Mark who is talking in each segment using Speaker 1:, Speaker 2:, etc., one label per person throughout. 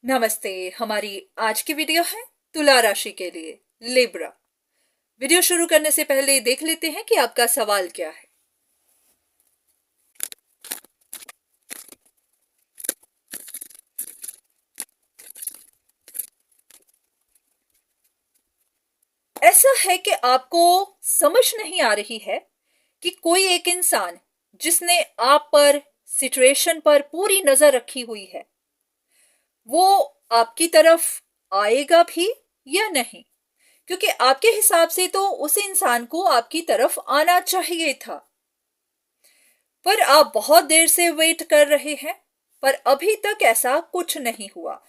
Speaker 1: नमस्ते। हमारी आज की वीडियो है तुला राशि के लिए, लिब्रा। वीडियो शुरू करने से पहले देख लेते हैं कि आपका सवाल क्या है। ऐसा है कि आपको समझ नहीं आ रही है कि कोई एक इंसान जिसने आप पर, सिचुएशन पर पूरी नजर रखी हुई है, वो आपकी तरफ आएगा भी या नहीं। क्योंकि आपके हिसाब से तो उस इंसान को आपकी तरफ आना चाहिए था, पर आप बहुत देर से वेट कर रहे हैं, पर अभी तक ऐसा कुछ नहीं हुआ।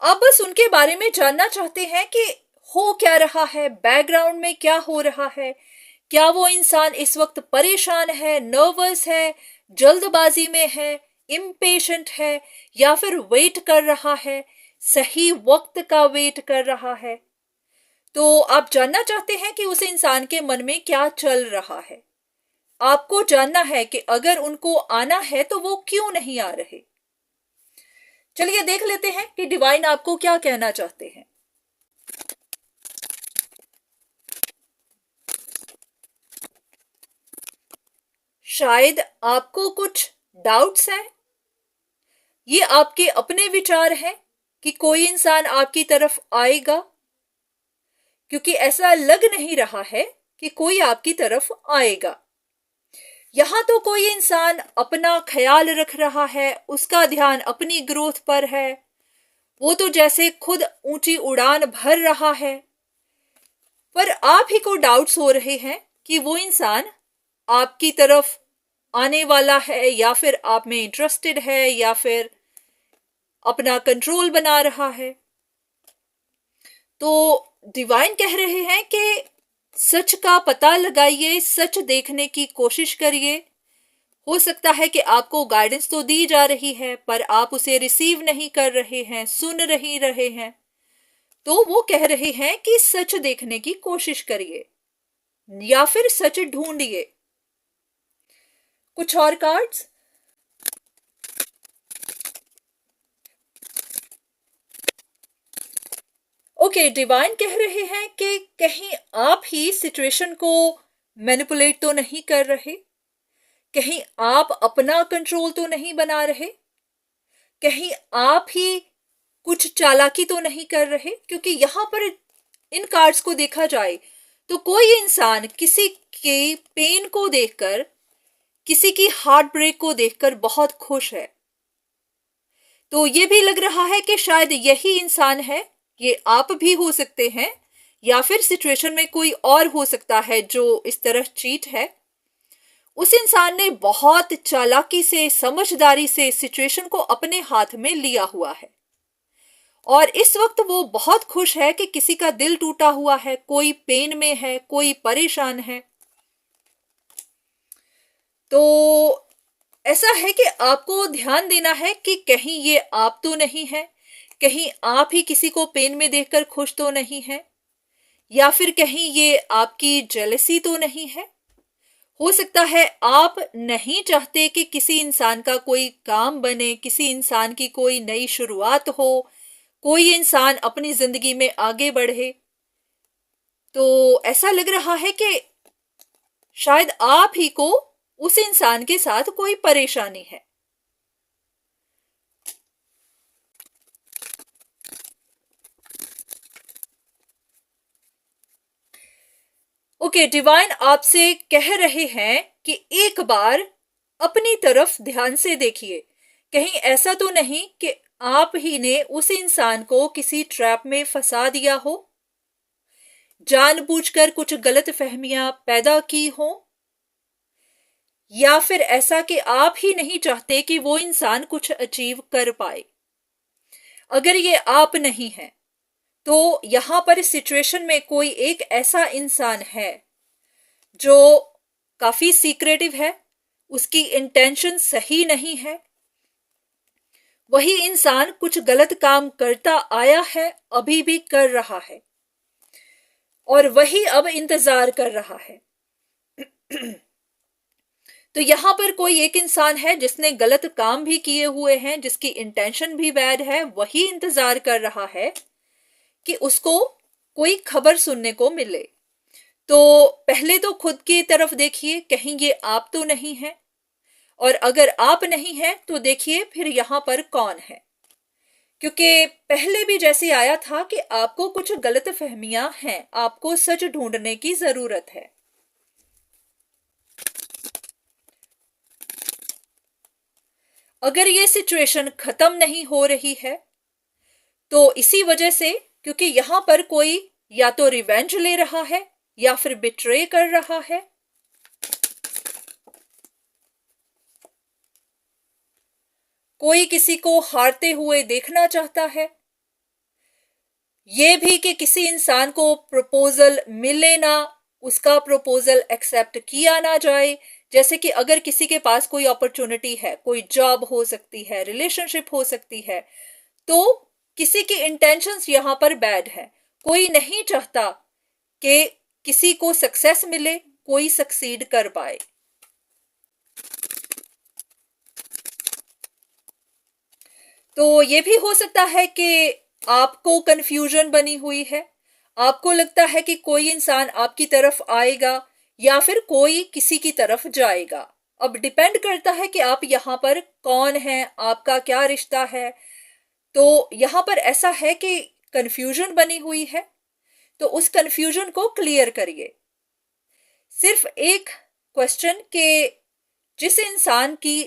Speaker 1: आप बस उनके बारे में जानना चाहते हैं कि हो क्या रहा है, बैकग्राउंड में क्या हो रहा है। क्या वो इंसान इस वक्त परेशान है, नर्वस है, जल्दबाजी में है, इम्पेशेंट है, या फिर वेट कर रहा है, सही वक्त का वेट कर रहा है। तो आप जानना चाहते हैं कि उस इंसान के मन में क्या चल रहा है। आपको जानना है कि अगर उनको आना है तो वो क्यों नहीं आ रहे। चलिए देख लेते हैं कि डिवाइन आपको क्या कहना चाहते हैं। शायद आपको कुछ डाउट्स हैं। ये आपके अपने विचार हैं कि कोई इंसान आपकी तरफ आएगा, क्योंकि ऐसा लग नहीं रहा है कि कोई आपकी तरफ आएगा। यहां तो कोई इंसान अपना ख्याल रख रहा है, उसका ध्यान अपनी ग्रोथ पर है। वो तो जैसे खुद ऊंची उड़ान भर रहा है, पर आप ही को डाउट्स हो रहे हैं कि वो इंसान आपकी तरफ आने वाला है, या फिर आप में इंटरेस्टेड है, या फिर अपना कंट्रोल बना रहा है। तो डिवाइन कह रहे हैं कि सच का पता लगाइए, सच देखने की कोशिश करिए। हो सकता है कि आपको गाइडेंस तो दी जा रही है, पर आप उसे रिसीव नहीं कर रहे हैं, सुन नहीं रहे हैं। तो वो कह रहे हैं कि सच देखने की कोशिश करिए, या फिर सच ढूंढिए। कुछ और कार्ड्स। ओके, डिवाइन कह रहे हैं कि कहीं आप ही सिचुएशन को मैनिपुलेट तो नहीं कर रहे, कहीं आप अपना कंट्रोल तो नहीं बना रहे, कहीं आप ही कुछ चालाकी तो नहीं कर रहे। क्योंकि यहां पर इन कार्ड्स को देखा जाए तो कोई इंसान किसी के पेन को देखकर, किसी की हार्ट ब्रेक को देखकर बहुत खुश है। तो ये भी लग रहा है कि शायद यही इंसान है। ये आप भी हो सकते हैं, या फिर सिचुएशन में कोई और हो सकता है जो इस तरह चीट है। उस इंसान ने बहुत चालाकी से, समझदारी से सिचुएशन को अपने हाथ में लिया हुआ है, और इस वक्त वो बहुत खुश है कि किसी का दिल टूटा हुआ है, कोई पेन में है, कोई परेशान है। तो ऐसा है कि आपको ध्यान देना है कि कहीं ये आप तो नहीं है, कहीं आप ही किसी को पेन में देखकर खुश तो नहीं है, या फिर कहीं ये आपकी जेलसी तो नहीं है। हो सकता है आप नहीं चाहते कि किसी इंसान का कोई काम बने, किसी इंसान की कोई नई शुरुआत हो, कोई इंसान अपनी जिंदगी में आगे बढ़े। तो ऐसा लग रहा है कि शायद आप ही को उस इंसान के साथ कोई परेशानी है। ओके, डिवाइन आपसे कह रहे हैं कि एक बार अपनी तरफ ध्यान से देखिए। कहीं ऐसा तो नहीं कि आप ही ने उस इंसान को किसी ट्रैप में फंसा दिया हो, जानबूझकर कुछ गलत फहमियां पैदा की हो, या फिर ऐसा कि आप ही नहीं चाहते कि वो इंसान कुछ अचीव कर पाए। अगर ये आप नहीं है, तो यहां पर इस सिचुएशन में कोई एक ऐसा इंसान है जो काफी सीक्रेटिव है, उसकी इंटेंशन सही नहीं है। वही इंसान कुछ गलत काम करता आया है, अभी भी कर रहा है, और वही अब इंतजार कर रहा है। तो यहाँ पर कोई एक इंसान है जिसने गलत काम भी किए हुए हैं, जिसकी इंटेंशन भी बैड है, वही इंतजार कर रहा है कि उसको कोई खबर सुनने को मिले। तो पहले तो खुद की तरफ देखिए, कहीं ये आप तो नहीं है, और अगर आप नहीं है तो देखिए फिर यहाँ पर कौन है। क्योंकि पहले भी जैसे आया था कि आपको कुछ गलत फहमियां हैं, आपको सच ढूंढने की जरूरत है। अगर ये सिचुएशन खत्म नहीं हो रही है तो इसी वजह से, क्योंकि यहां पर कोई या तो रिवेंज ले रहा है या फिर बिट्रे कर रहा है। कोई किसी को हारते हुए देखना चाहता है। ये भी कि किसी इंसान को प्रपोजल मिले ना, उसका प्रपोजल एक्सेप्ट किया ना जाए। जैसे कि अगर किसी के पास कोई अपॉर्चुनिटी है, कोई जॉब हो सकती है, रिलेशनशिप हो सकती है, तो किसी की इंटेंशंस यहां पर बैड है। कोई नहीं चाहता कि किसी को सक्सेस मिले, कोई सक्सीड कर पाए। तो ये भी हो सकता है कि आपको कंफ्यूजन बनी हुई है, आपको लगता है कि कोई इंसान आपकी तरफ आएगा या फिर कोई किसी की तरफ जाएगा। अब डिपेंड करता है कि आप यहाँ पर कौन है, आपका क्या रिश्ता है। तो यहाँ पर ऐसा है कि कंफ्यूजन बनी हुई है, तो उस कंफ्यूजन को क्लियर करिए। सिर्फ एक क्वेश्चन के जिस इंसान की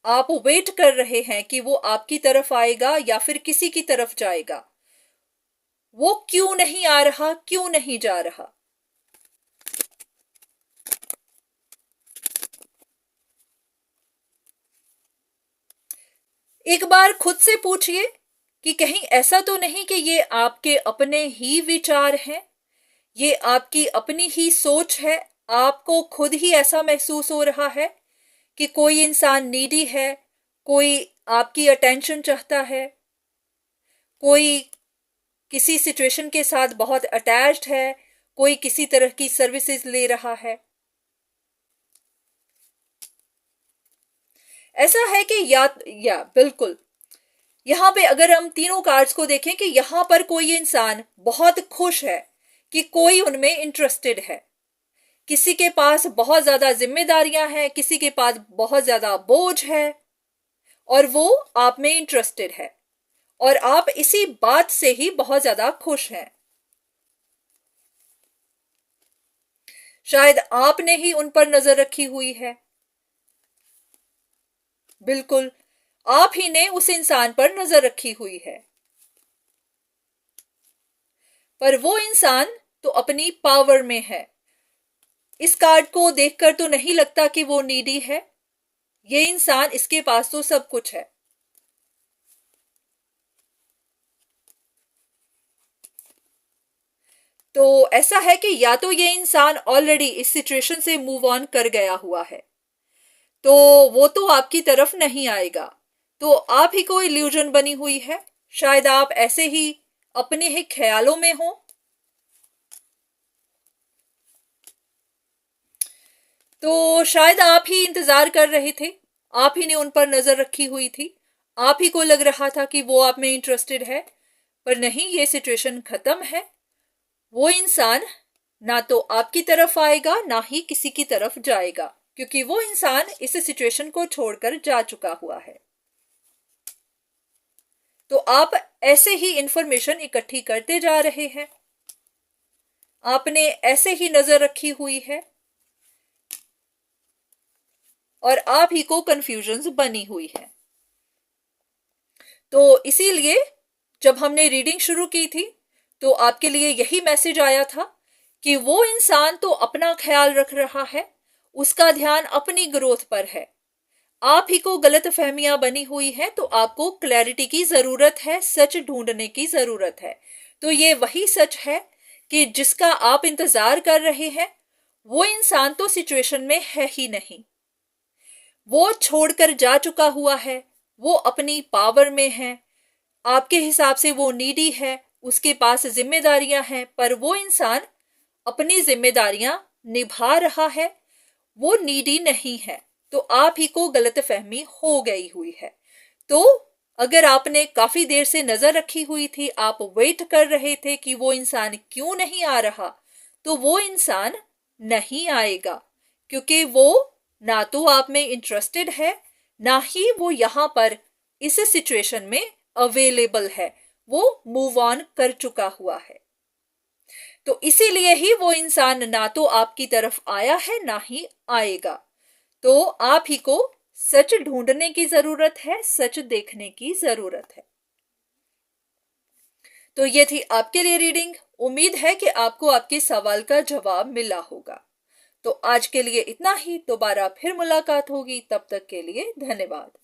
Speaker 1: आप वेट कर रहे हैं कि वो आपकी तरफ आएगा या फिर किसी की तरफ जाएगा, वो क्यों नहीं आ रहा, क्यों नहीं जा रहा। एक बार खुद से पूछिए कि कहीं ऐसा तो नहीं कि ये आपके अपने ही विचार हैं, ये आपकी अपनी ही सोच है, आपको खुद ही ऐसा महसूस हो रहा है कि कोई इंसान नीडी है, कोई आपकी अटेंशन चाहता है, कोई किसी सिचुएशन के साथ बहुत अटैच्ड है, कोई किसी तरह की सर्विसेज ले रहा है। ऐसा है कि या बिल्कुल यहां पे अगर हम तीनों कार्ड्स को देखें कि यहां पर कोई इंसान बहुत खुश है कि कोई उनमें इंटरेस्टेड है। किसी के पास बहुत ज्यादा जिम्मेदारियां हैं, किसी के पास बहुत ज्यादा बोझ है, और वो आप में इंटरेस्टेड है, और आप इसी बात से ही बहुत ज्यादा खुश हैं। शायद आपने ही उन पर नजर रखी हुई है। बिल्कुल आप ही ने उस इंसान पर नजर रखी हुई है, पर वो इंसान तो अपनी पावर में है। इस कार्ड को देखकर तो नहीं लगता कि वो नीडी है। ये इंसान, इसके पास तो सब कुछ है। तो ऐसा है कि या तो ये इंसान ऑलरेडी इस सिचुएशन से मूव ऑन कर गया हुआ है, तो वो तो आपकी तरफ नहीं आएगा, तो आप ही को इल्यूजन बनी हुई है। शायद आप ऐसे ही अपने ही ख्यालों में हो। तो शायद आप ही इंतजार कर रहे थे, आप ही ने उन पर नजर रखी हुई थी, आप ही को लग रहा था कि वो आप में इंटरेस्टेड है। पर नहीं, ये सिचुएशन खत्म है। वो इंसान ना तो आपकी तरफ आएगा ना ही किसी की तरफ जाएगा, क्योंकि वो इंसान इस सिचुएशन को छोड़कर जा चुका हुआ है। तो आप ऐसे ही इंफॉर्मेशन इकट्ठी करते जा रहे हैं, आपने ऐसे ही नजर रखी हुई है, और आप ही को कंफ्यूजन्स बनी हुई है। तो इसीलिए जब हमने रीडिंग शुरू की थी तो आपके लिए यही मैसेज आया था कि वो इंसान तो अपना ख्याल रख रहा है, उसका ध्यान अपनी ग्रोथ पर है। आप ही को गलत फहमियां बनी हुई है, तो आपको क्लैरिटी की जरूरत है, सच ढूंढने की जरूरत है। तो ये वही सच है कि जिसका आप इंतजार कर रहे हैं, वो इंसान तो सिचुएशन में है ही नहीं, वो छोड़कर जा चुका हुआ है, वो अपनी पावर में है। आपके हिसाब से वो नीडी है, उसके पास जिम्मेदारियां हैं, पर वो इंसान अपनी जिम्मेदारियां निभा रहा है, वो नीडी नहीं है। तो आप ही को गलतफहमी हो गई हुई है। तो अगर आपने काफी देर से नजर रखी हुई थी, आप वेट कर रहे थे कि वो इंसान क्यों नहीं आ रहा, तो वो इंसान नहीं आएगा, क्योंकि वो ना तो आप में इंटरेस्टेड है, ना ही वो यहां पर इस सिचुएशन में अवेलेबल है। वो मूव ऑन कर चुका हुआ है। तो इसीलिए ही वो इंसान ना तो आपकी तरफ आया है, ना ही आएगा। तो आप ही को सच ढूंढने की जरूरत है, सच देखने की जरूरत है। तो ये थी आपके लिए रीडिंग। उम्मीद है कि आपको आपके सवाल का जवाब मिला होगा। तो आज के लिए इतना ही। दोबारा फिर मुलाकात होगी, तब तक के लिए धन्यवाद।